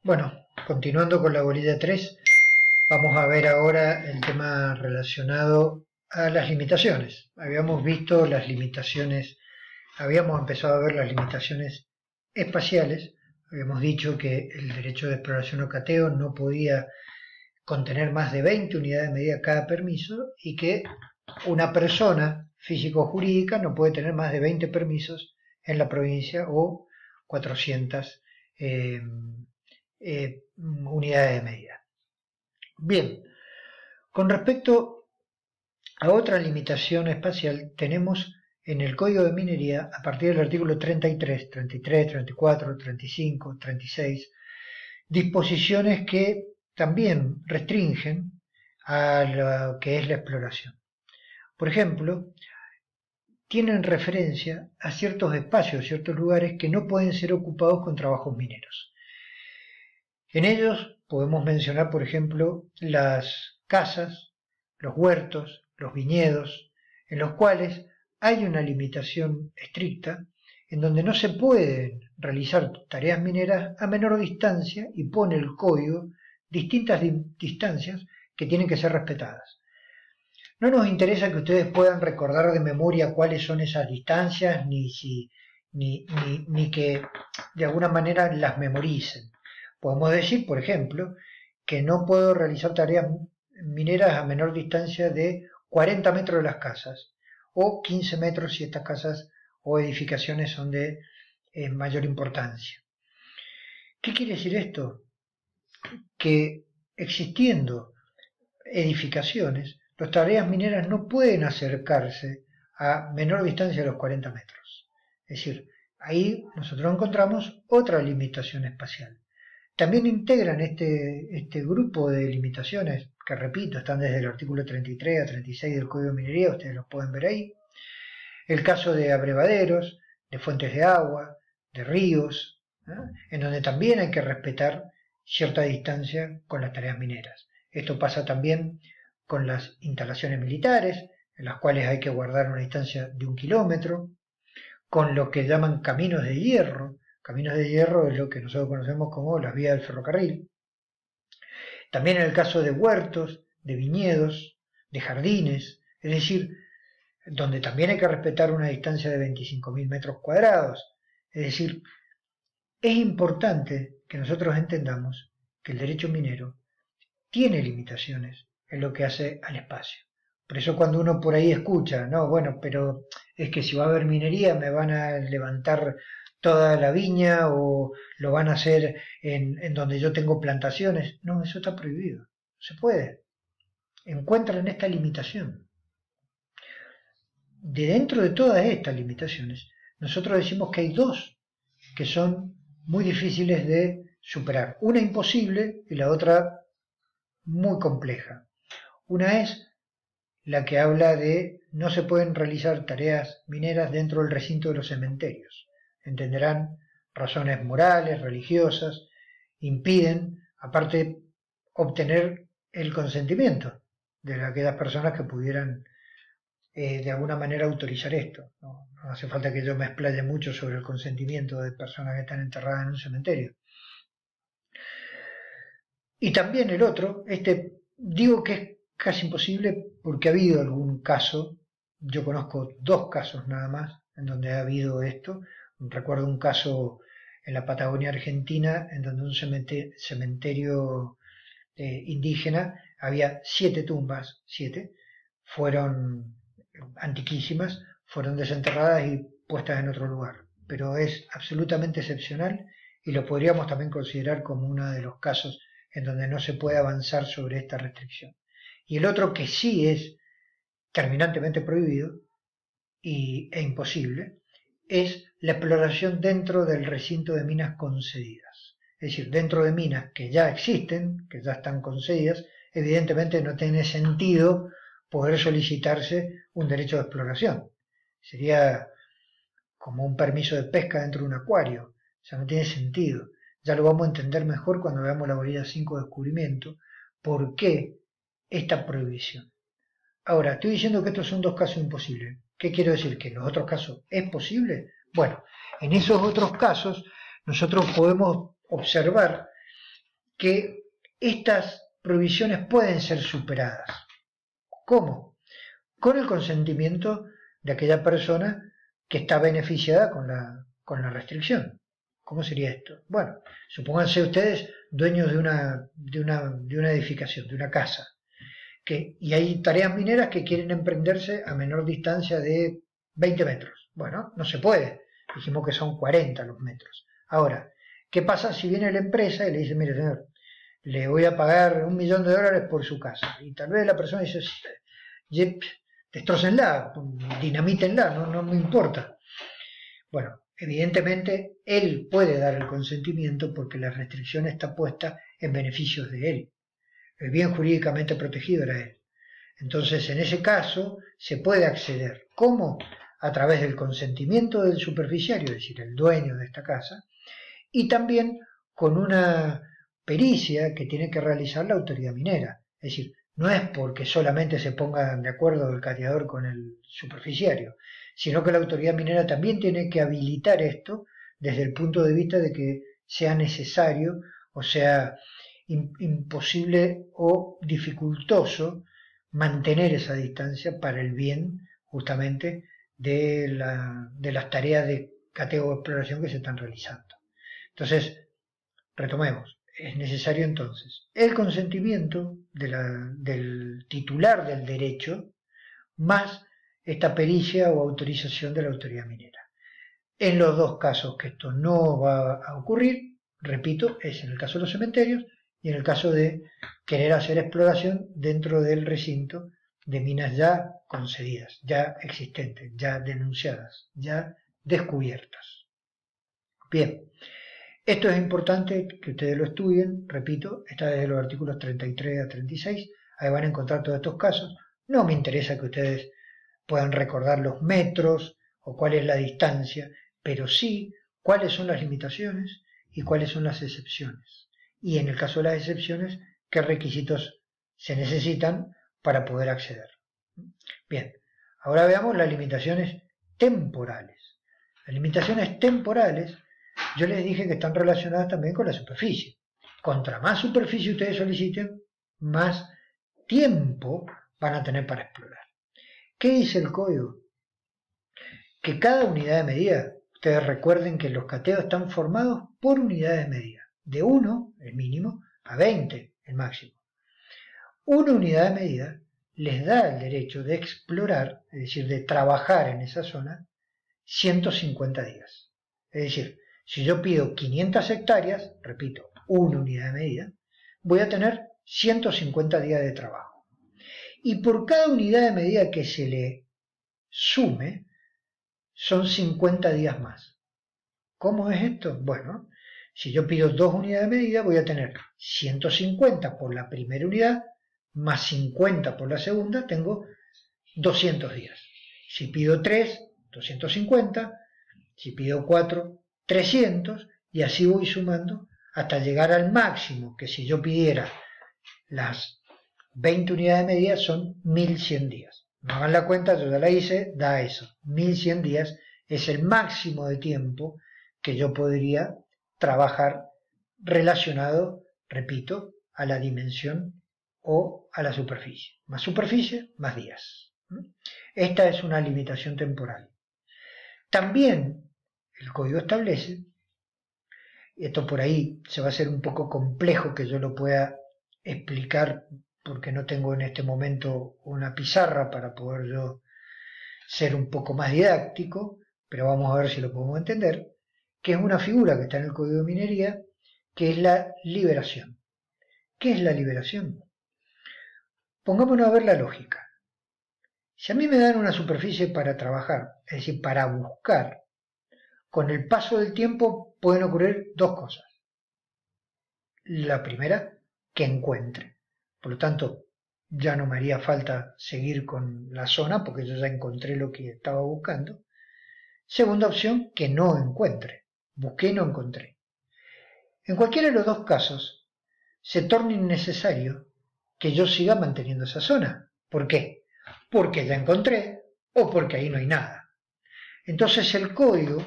Bueno, continuando con la bolilla 3, vamos a ver ahora el tema relacionado a las limitaciones. Habíamos visto las limitaciones, habíamos empezado a ver las limitaciones espaciales. Habíamos dicho que el derecho de exploración o cateo no podía contener más de 20 unidades de medida cada permiso y que una persona físico-jurídica no puede tener más de 20 permisos en la provincia o 400 unidades de medida. Bien, con respecto a otra limitación espacial, tenemos en el Código de Minería, a partir del artículo 33, 33, 34, 35, 36, disposiciones que también restringen a lo que es la exploración. Por ejemplo, tienen referencia a ciertos espacios, ciertos lugares que no pueden ser ocupados con trabajos mineros. En ellos podemos mencionar, por ejemplo, las casas, los huertos, los viñedos, en los cuales hay una limitación estricta en donde no se pueden realizar tareas mineras a menor distancia y pone el código distintas distancias que tienen que ser respetadas. No nos interesa que ustedes puedan recordar de memoria cuáles son esas distancias ni que de alguna manera las memoricen. Podemos decir, por ejemplo, que no puedo realizar tareas mineras a menor distancia de 40 metros de las casas o 15 metros si estas casas o edificaciones son de mayor importancia. ¿Qué quiere decir esto? Que existiendo edificaciones, las tareas mineras no pueden acercarse a menor distancia de los 40 metros. Es decir, ahí nosotros encontramos otra limitación espacial. También integran este grupo de limitaciones, que repito, están desde el artículo 33 a 36 del Código de Minería, ustedes los pueden ver ahí. El caso de abrevaderos, de fuentes de agua, de ríos, en donde también hay que respetar cierta distancia con las tareas mineras. Esto pasa también con las instalaciones militares, en las cuales hay que guardar una distancia de 1 kilómetro, con lo que llaman caminos de hierro. Caminos de hierro es lo que nosotros conocemos como las vías del ferrocarril. También en el caso de huertos, de viñedos, de jardines, es decir, donde también hay que respetar una distancia de 25.000 metros cuadrados. Es decir, es importante que nosotros entendamos que el derecho minero tiene limitaciones en lo que hace al espacio. Por eso cuando uno por ahí escucha, no, bueno, pero es que si va a haber minería me van a levantar toda la viña o lo van a hacer en donde yo tengo plantaciones. No, eso está prohibido. No se puede. Encuentran esta limitación. De dentro de todas estas limitaciones, nosotros decimos que hay dos que son muy difíciles de superar. Una imposible y la otra muy compleja. Una es la que habla de no se pueden realizar tareas mineras dentro del recinto de los cementerios. Entenderán, razones morales, religiosas, impiden, aparte, obtener el consentimiento de aquellas personas que pudieran de alguna manera autorizar esto. No hace falta que yo me explaye mucho sobre el consentimiento de personas que están enterradas en un cementerio. Y también el otro, digo que es casi imposible porque ha habido algún caso, yo conozco 2 casos nada más en donde ha habido esto. Recuerdo un caso en la Patagonia Argentina en donde un cementerio indígena había 7 tumbas, 7, fueron antiquísimas, fueron desenterradas y puestas en otro lugar. Pero es absolutamente excepcional y lo podríamos también considerar como uno de los casos en donde no se puede avanzar sobre esta restricción. Y el otro que sí es terminantemente prohibido e imposible es la exploración dentro del recinto de minas concedidas. Es decir, dentro de minas que ya existen, que ya están concedidas, evidentemente no tiene sentido poder solicitarse un derecho de exploración. Sería como un permiso de pesca dentro de un acuario. O sea, no tiene sentido. Ya lo vamos a entender mejor cuando veamos la bolilla 5 de descubrimiento, por qué esta prohibición. Ahora, estoy diciendo que estos son 2 casos imposibles. ¿Qué quiero decir? ¿Que en los otros casos es posible? Bueno, en esos otros casos nosotros podemos observar que estas prohibiciones pueden ser superadas. ¿Cómo? Con el consentimiento de aquella persona que está beneficiada con la restricción. ¿Cómo sería esto? Bueno, supónganse ustedes dueños de una edificación, de una casa, y hay tareas mineras que quieren emprenderse a menor distancia de 20 metros. Bueno, no se puede. Dijimos que son 40 los metros. Ahora, ¿qué pasa si viene la empresa y le dice, mire señor, le voy a pagar $1.000.000 por su casa? Y tal vez la persona dice, destrócenla, dinamítenla, no me importa. Bueno, evidentemente él puede dar el consentimiento porque la restricción está puesta en beneficios de él. El bien jurídicamente protegido era él. Entonces, en ese caso, se puede acceder. ¿Cómo? A través del consentimiento del superficiario, es decir, el dueño de esta casa, y también con una pericia que tiene que realizar la autoridad minera. Es decir, no es porque solamente se pongan de acuerdo el cateador con el superficiario, sino que la autoridad minera también tiene que habilitar esto desde el punto de vista de que sea necesario o sea imposible o dificultoso mantener esa distancia para el bien justamente de las tareas de cateo o exploración que se están realizando. Entonces, retomemos. Es necesario entonces el consentimiento del titular del derecho más esta pericia o autorización de la autoridad minera. En los dos casos que esto no va a ocurrir, repito, es en el caso de los cementerios y en el caso de querer hacer exploración dentro del recinto de minas ya concedidas, ya existentes, ya denunciadas, ya descubiertas. Bien, esto es importante que ustedes lo estudien, repito, está desde los artículos 33 a 36, ahí van a encontrar todos estos casos. No me interesa que ustedes puedan recordar los metros o cuál es la distancia, pero sí cuáles son las limitaciones y cuáles son las excepciones. Y en el caso de las excepciones, qué requisitos se necesitan para poder acceder. Bien, ahora veamos las limitaciones temporales. Las limitaciones temporales, yo les dije que están relacionadas también con la superficie. Contra más superficie ustedes soliciten, más tiempo van a tener para explorar. ¿Qué dice el código? Que cada unidad de medida, ustedes recuerden que los cateos están formados por unidades de medida, de 1, el mínimo, a 20, el máximo. Una unidad de medida les da el derecho de explorar, es decir, de trabajar en esa zona, 150 días. Es decir, si yo pido 500 hectáreas, repito, una unidad de medida, voy a tener 150 días de trabajo. Y por cada unidad de medida que se le sume, son 50 días más. ¿Cómo es esto? Bueno, si yo pido 2 unidades de medida, voy a tener 150 por la primera unidad, más 50 por la segunda, tengo 200 días. Si pido 3, 250, si pido 4, 300, y así voy sumando hasta llegar al máximo, que si yo pidiera las 20 unidades de medida son 1100 días. No hagan la cuenta, yo ya la hice, da eso. 1100 días es el máximo de tiempo que yo podría trabajar relacionado, repito, a la dimensión o a la superficie. Más superficie, más días. Esta es una limitación temporal. También el código establece, esto por ahí se va a hacer un poco complejo que yo lo pueda explicar porque no tengo en este momento una pizarra para poder yo ser un poco más didáctico, pero vamos a ver si lo podemos entender, que es una figura que está en el Código de Minería, que es la liberación. ¿Qué es la liberación? Pongámonos a ver la lógica. Si a mí me dan una superficie para trabajar, es decir, para buscar, con el paso del tiempo pueden ocurrir dos cosas. La primera, que encuentre. Por lo tanto, ya no me haría falta seguir con la zona porque yo ya encontré lo que estaba buscando. Segunda opción, que no encuentre. Busqué y no encontré. En cualquiera de los dos casos, se torna innecesario que yo siga manteniendo esa zona. ¿Por qué? Porque ya encontré o porque ahí no hay nada. Entonces el código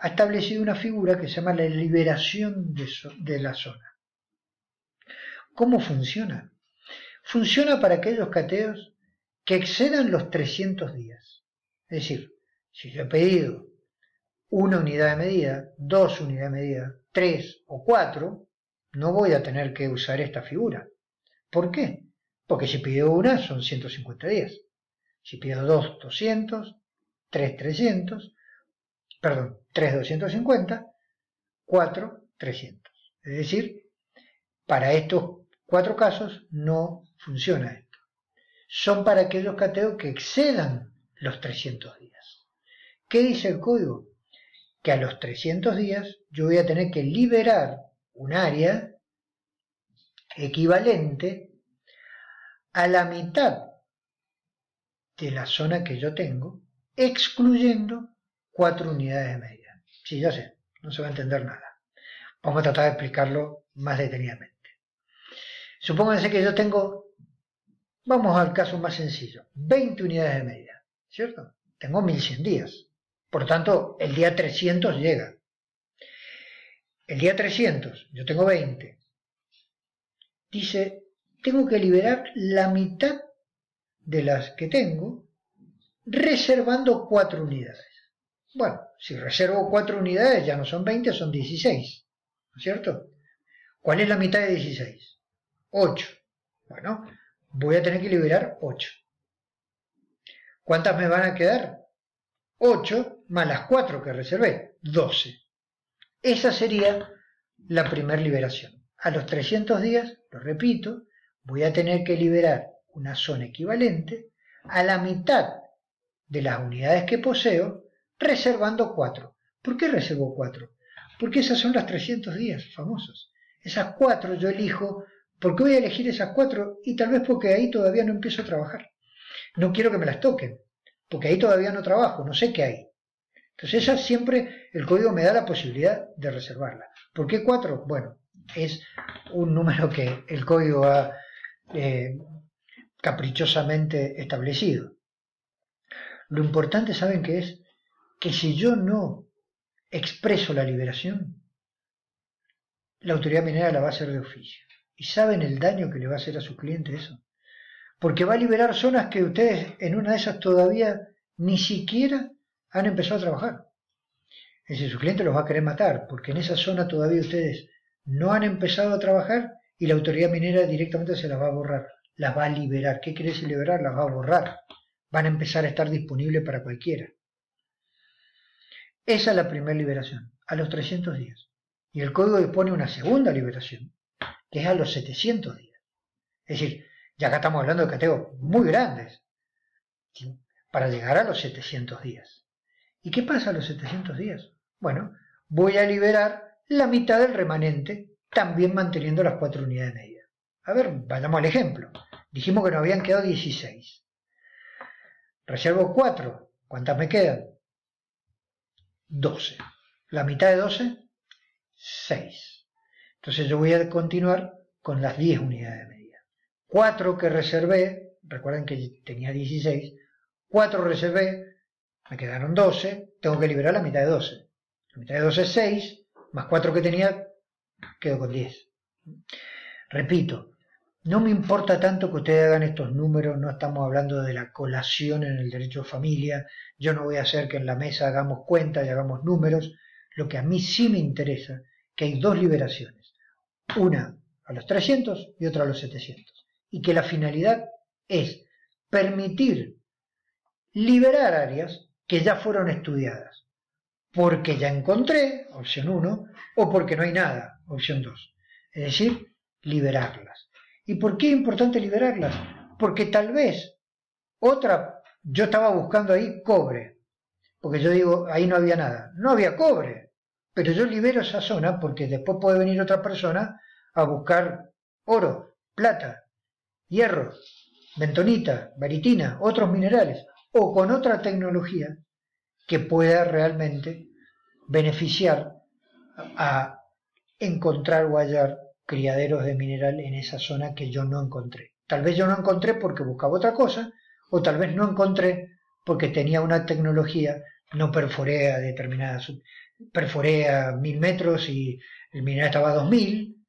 ha establecido una figura que se llama la liberación de la zona. ¿Cómo funciona? Funciona para aquellos cateos que excedan los 300 días. Es decir, si yo he pedido una unidad de medida, 2 unidades de medida, 3 o 4, no voy a tener que usar esta figura. ¿Por qué? Porque si pido una son 150 días. Si pido 2, 200, 3, 300, perdón, 3, 250, 4, 300. Es decir, para estos 4 casos no funciona esto. Son para aquellos cateos que excedan los 300 días. ¿Qué dice el código? Que a los 300 días yo voy a tener que liberar un área equivalente a la mitad de la zona que yo tengo, excluyendo 4 unidades de medida. Sí, ya sé, no se va a entender nada. Vamos a tratar de explicarlo más detenidamente. Supónganse que yo tengo, vamos al caso más sencillo, 20 unidades de medida, ¿cierto? Tengo 1100 días. Por tanto, el día 300 llega. El día 300, yo tengo 20. Dice, tengo que liberar la mitad de las que tengo, reservando 4 unidades. Bueno, si reservo 4 unidades ya no son 20, son 16. ¿No es cierto? ¿Cuál es la mitad de 16? 8. Bueno, voy a tener que liberar 8. ¿Cuántas me van a quedar? 8 más las 4 que reservé, 12. Esa sería la primera liberación. A los 300 días, lo repito, voy a tener que liberar una zona equivalente a la mitad de las unidades que poseo, reservando 4. ¿Por qué reservo 4? Porque esas son las 300 días famosos. Esas 4 yo elijo, porque voy a elegir esas 4 y tal vez porque ahí todavía no empiezo a trabajar. No quiero que me las toquen, porque ahí todavía no trabajo, no sé qué hay. Entonces esa siempre el código me da la posibilidad de reservarla. ¿Por qué 4? Bueno, es un número que el código ha caprichosamente establecido. Lo importante, ¿saben qué es? Que si yo no expreso la liberación, la autoridad minera la va a hacer de oficio. ¿Y saben el daño que le va a hacer a su cliente eso? Porque va a liberar zonas que ustedes en una de esas todavía ni siquiera han empezado a trabajar. Es decir, su cliente los va a querer matar, porque en esa zona todavía ustedes no han empezado a trabajar y la autoridad minera directamente se las va a borrar, las va a liberar. ¿Qué quiere decir liberar? Las va a borrar. Van a empezar a estar disponibles para cualquiera. Esa es la primera liberación, a los 300 días. Y el código dispone una segunda liberación, que es a los 700 días. Es decir, ya acá estamos hablando de cateos muy grandes, ¿sí?, para llegar a los 700 días. ¿Y qué pasa a los 700 días? Bueno, voy a liberar la mitad del remanente, también manteniendo las 4 unidades de medida. A ver, vayamos al ejemplo. Dijimos que nos habían quedado 16. Reservo 4. ¿Cuántas me quedan? 12. ¿La mitad de 12? 6. Entonces yo voy a continuar con las 10 unidades de medida. 4 que reservé, recuerden que tenía 16, 4 reservé, me quedaron 12, tengo que liberar la mitad de 12. La mitad de 12 es 6, más 4 que tenía, quedo con 10. Repito, no me importa tanto que ustedes hagan estos números, no estamos hablando de la colación en el derecho de familia, yo no voy a hacer que en la mesa hagamos cuentas y hagamos números. Lo que a mí sí me interesa, que hay 2 liberaciones, una a los 300 y otra a los 700, y que la finalidad es permitir liberar áreas que ya fueron estudiadas, porque ya encontré, opción 1, o porque no hay nada, opción 2. Es decir, liberarlas. ¿Y por qué es importante liberarlas? Porque tal vez yo estaba buscando ahí cobre, porque yo digo, ahí no había nada. No había cobre, pero yo libero esa zona porque después puede venir otra persona a buscar oro, plata, hierro, bentonita, baritina, otros minerales, o con otra tecnología que pueda realmente beneficiar a encontrar o hallar criaderos de mineral en esa zona que yo no encontré. Tal vez yo no encontré porque buscaba otra cosa, o tal vez no encontré porque tenía una tecnología, no perforé a 1000 metros y el mineral estaba a 2000,